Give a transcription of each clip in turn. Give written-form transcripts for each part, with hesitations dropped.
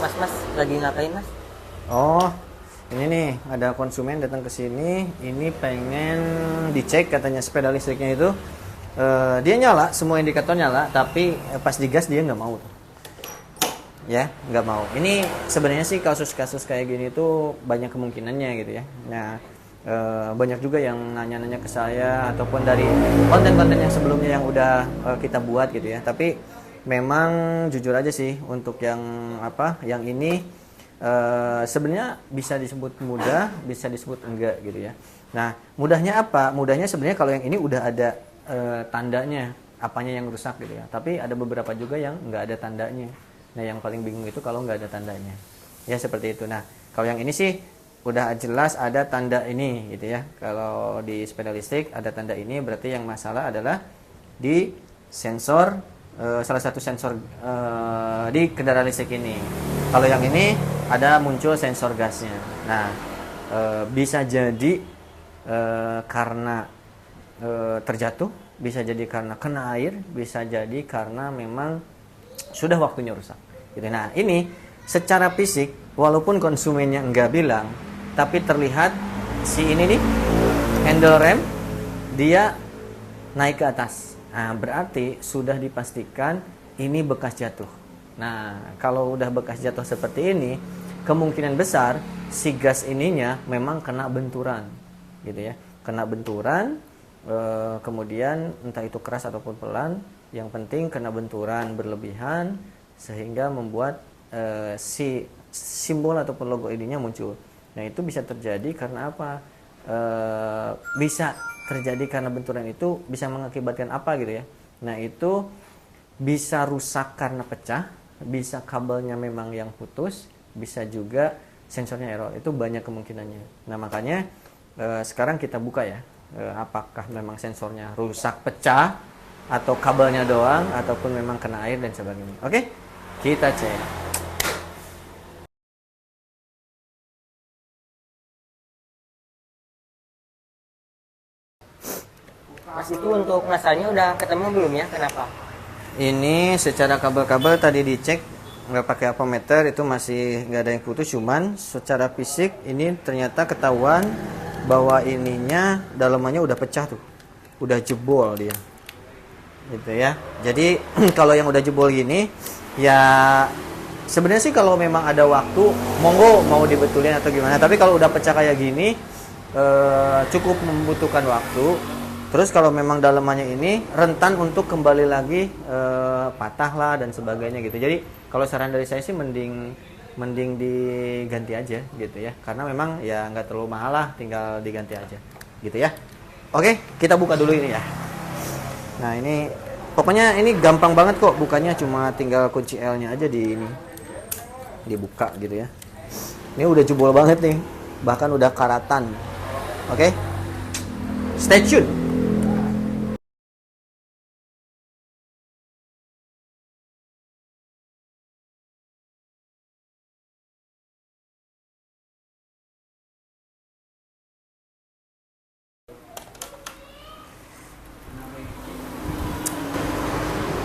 Mas lagi ngapain mas? Oh, ini nih ada konsumen datang ke sini, ini pengen dicek katanya sepeda listriknya itu dia nyala, semua indikator nyala, tapi pas digas dia nggak mau tuh. Ya, nggak mau. Ini sebenarnya sih kasus-kasus kayak gini tuh banyak kemungkinannya gitu ya. Nah, banyak juga yang nanya-nanya ke saya ataupun dari konten-konten yang sebelumnya yang udah kita buat gitu ya. Tapi memang jujur aja sih untuk yang yang ini sebenarnya bisa disebut mudah, bisa disebut enggak gitu ya. Nah, mudahnya apa? Mudahnya sebenarnya kalau yang ini udah ada tandanya, apanya yang rusak gitu ya. Tapi ada beberapa juga yang nggak ada tandanya. Nah, yang paling bingung itu kalau nggak ada tandanya. Ya, seperti itu. Nah, kalau yang ini sih udah jelas ada tanda ini gitu ya. Kalau di sepeda listrik ada tanda ini, berarti yang masalah adalah di sensor, salah satu sensor di kendaraan listrik ini. Kalau yang ini ada muncul sensor gasnya. Nah, bisa jadi karena terjatuh, bisa jadi karena kena air, bisa jadi karena memang sudah waktunya rusak gitu. Nah, ini secara fisik walaupun konsumennya enggak bilang, tapi terlihat si ini nih handle rem dia naik ke atas. Nah, berarti sudah dipastikan ini bekas jatuh. Nah, kalau udah bekas jatuh seperti ini, kemungkinan besar si gas ininya memang kena benturan gitu ya. Kena benturan, kemudian entah itu keras ataupun pelan, yang penting kena benturan berlebihan sehingga membuat si simbol ataupun logo ininya muncul. Nah, itu bisa terjadi karena apa? Bisa terjadi karena benturan itu bisa mengakibatkan apa gitu ya. Nah, itu bisa rusak karena pecah, bisa kabelnya memang yang putus, bisa juga sensornya error. Itu banyak kemungkinannya. Nah, makanya sekarang kita buka ya, apakah memang sensornya rusak pecah atau kabelnya doang ataupun memang kena air dan sebagainya. Oke, kita cek. Mas itu untuk masalahnya udah ketemu belum ya? Kenapa? Ini secara kabel-kabel tadi dicek nggak pakai apometer, itu masih nggak ada yang putus, cuman secara fisik ini ternyata ketahuan bahwa ininya dalamannya udah pecah tuh, udah jebol dia gitu ya. Jadi kalau yang udah jebol gini ya sebenarnya sih kalau memang ada waktu monggo mau dibetulin atau gimana, tapi kalau udah pecah kayak gini cukup membutuhkan waktu. Terus kalau memang dalamannya ini rentan untuk kembali lagi patah lah dan sebagainya gitu. Jadi kalau saran dari saya sih mending diganti aja gitu ya, karena memang ya nggak terlalu mahal lah, tinggal diganti aja gitu ya. Oke, kita buka dulu ini ya. Nah, ini pokoknya ini gampang banget kok bukanya, cuma tinggal kunci L-nya aja dibuka gitu ya. Ini udah jebol banget nih, bahkan udah karatan. Oke, stay tune.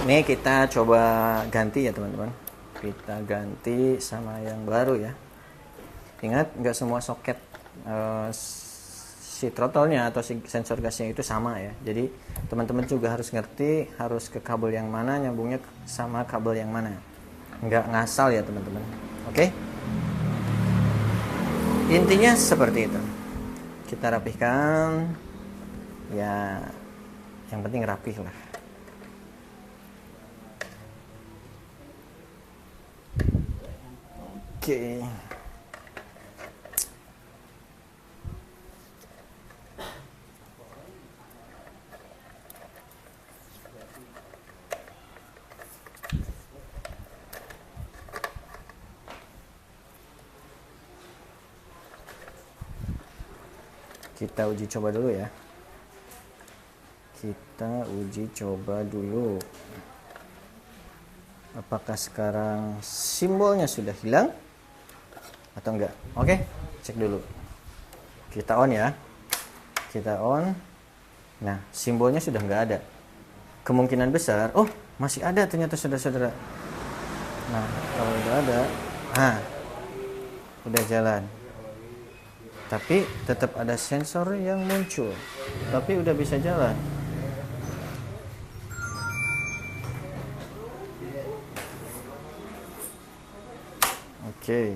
Ini kita coba ganti ya teman-teman. Kita ganti sama yang baru ya. Ingat, nggak semua soket si throttle-nya atau si sensor gasnya itu sama ya. Jadi teman-teman juga harus ngerti harus ke kabel yang mana, nyambungnya sama kabel yang mana. Nggak ngasal ya teman-teman. Oke? Intinya seperti itu. Kita rapihkan. Ya, yang penting rapih lah. Oke. Kita uji coba dulu ya. Kita uji coba dulu. Apakah sekarang simbolnya sudah hilang atau enggak? Oke, cek dulu. Kita on ya. Kita on. Nah, simbolnya sudah enggak ada. Kemungkinan besar, oh masih ada ternyata saudara-saudara. Nah, kalau udah ada, Nah, udah jalan. Tapi tetap ada sensor yang muncul. Tapi udah bisa jalan. Oke.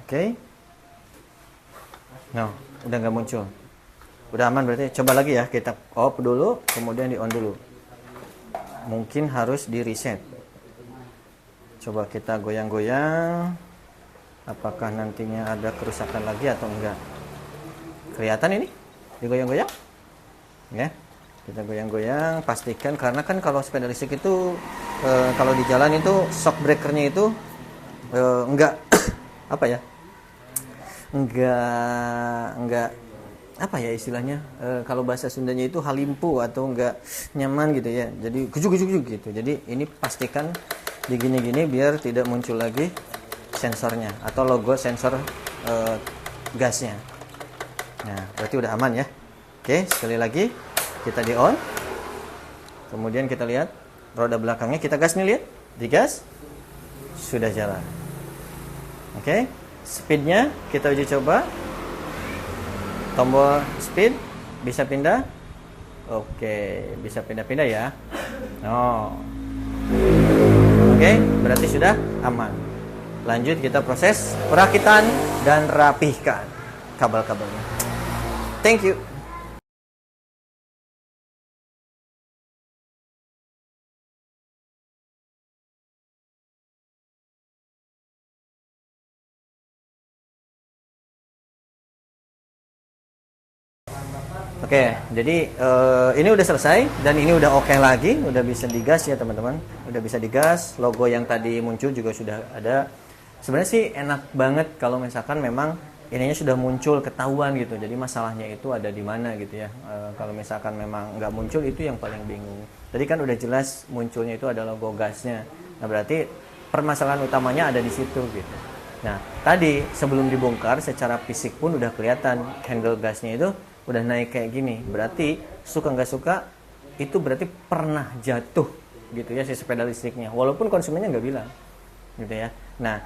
Oke. No, udah nggak muncul. Udah aman berarti. Coba lagi ya, kita off dulu, kemudian di on dulu. Mungkin harus di reset. Coba kita goyang-goyang. Apakah nantinya ada kerusakan lagi atau enggak? Kelihatan ini? Digoyang-goyang? Ya. Kita goyang-goyang, pastikan karena kan kalau sepeda listrik itu kalau di jalan itu shock breakernya itu enggak apa ya? Enggak apa ya istilahnya? Kalau bahasa Sundanya itu halimpu atau enggak nyaman gitu ya. Jadi gujuk-gujuk gitu. Jadi ini pastikan digini-gini biar tidak muncul lagi sensornya atau logo sensor gasnya. Nah, berarti udah aman ya. Oke, sekali lagi kita di on. Kemudian kita lihat roda belakangnya, kita gas nih, lihat. Digas. Sudah jalan. Oke, speednya kita uji coba. Tombol speed bisa pindah. Oke, bisa pindah-pindah ya. Oh. Oke, berarti sudah aman. Lanjut kita proses perakitan dan rapihkan kabel-kabelnya. Thank you. Oke, jadi ini udah selesai dan ini udah oke lagi, udah bisa digas ya teman-teman, udah bisa digas. Logo yang tadi muncul juga sudah ada. Sebenarnya sih enak banget kalau misalkan memang ininya sudah muncul ketahuan gitu. Jadi masalahnya itu ada di mana gitu ya. Kalau misalkan memang nggak muncul itu yang paling bingung. Tadi kan udah jelas munculnya itu ada logo gasnya. Nah berarti permasalahan utamanya ada di situ gitu. Nah tadi sebelum dibongkar secara fisik pun udah kelihatan handle gasnya itu udah naik kayak gini, berarti suka nggak suka itu berarti pernah jatuh gitu ya si sepeda listriknya, walaupun konsumennya nggak bilang gitu ya. Nah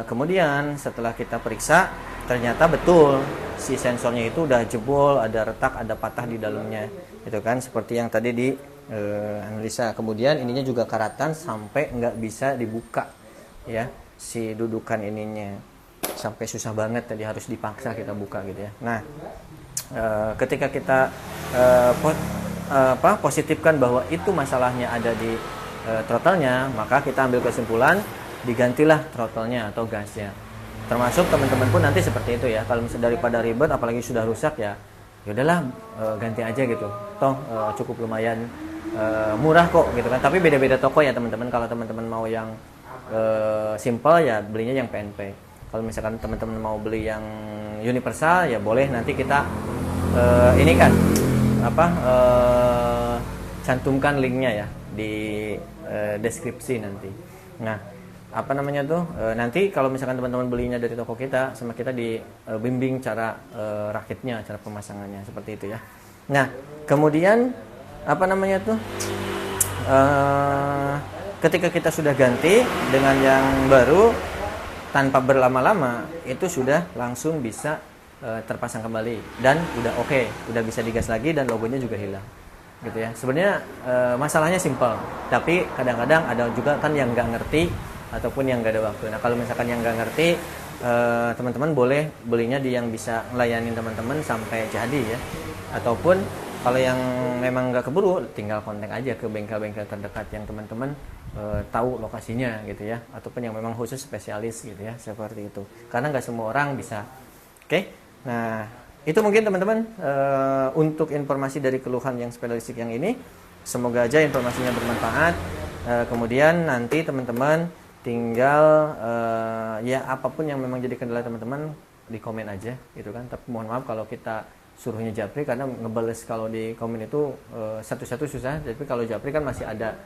kemudian setelah kita periksa ternyata betul si sensornya itu udah jebol, ada retak, ada patah di dalamnya itu kan, seperti yang tadi di analisa. Kemudian ininya juga karatan sampai nggak bisa dibuka ya si dudukan ininya, sampai susah banget tadi harus dipaksa kita buka gitu ya. Nah ketika kita positifkan bahwa itu masalahnya ada di throttle-nya, maka kita ambil kesimpulan digantilah throttle-nya atau gasnya. Termasuk teman-teman pun nanti seperti itu ya. Kalau misalnya daripada ribet apalagi sudah rusak ya, yaudahlah ganti aja gitu. Toh cukup lumayan murah kok gitu kan. Tapi beda-beda toko ya teman-teman. Kalau teman-teman mau yang simple ya belinya yang PNP. Kalau misalkan teman-teman mau beli yang universal ya boleh, nanti kita ini kan cantumkan linknya ya di deskripsi nanti. Nah apa namanya tuh nanti kalau misalkan teman-teman belinya dari toko kita, sama kita dibimbing cara rakitnya, cara pemasangannya seperti itu ya. Nah kemudian apa namanya tuh ketika kita sudah ganti dengan yang baru, tanpa berlama-lama itu sudah langsung bisa terpasang kembali dan udah oke, udah bisa digas lagi dan logonya juga hilang gitu ya. Sebenarnya masalahnya simpel, tapi kadang-kadang ada juga kan yang nggak ngerti ataupun yang nggak ada waktu. Nah kalau misalkan yang nggak ngerti, teman-teman boleh belinya di yang bisa ngelayanin teman-teman sampai jadi ya, ataupun kalau yang memang nggak keburu tinggal kontak aja ke bengkel-bengkel terdekat yang teman-teman tahu lokasinya gitu ya, ataupun yang memang khusus spesialis gitu ya, seperti itu, karena nggak semua orang bisa. Oke. Nah itu mungkin teman-teman untuk informasi dari keluhan yang sepeda listrik yang ini. Semoga aja informasinya bermanfaat. Kemudian nanti teman-teman tinggal ya apapun yang memang jadi kendala teman-teman di komen aja gitu kan. Tapi mohon maaf kalau kita suruhnya Japri, karena ngebales kalau di komen itu satu-satu susah. Tapi kalau Japri kan masih ada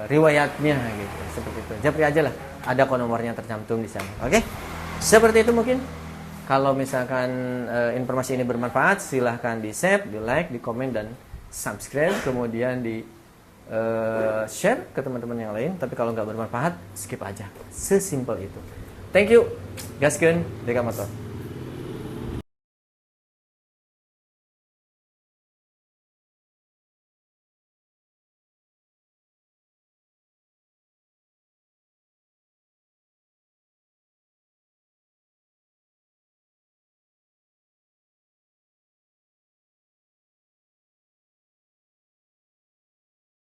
riwayatnya gitu, seperti itu. Japri aja lah, ada kok nomornya tercantum di sana. Oke, seperti itu mungkin. Kalau misalkan informasi ini bermanfaat, silahkan di save, di like, di komen, dan subscribe. Kemudian di share ke teman-teman yang lain. Tapi kalau nggak bermanfaat, skip aja. Sesimpel itu. Thank you. Gaskeun, Deka Motor.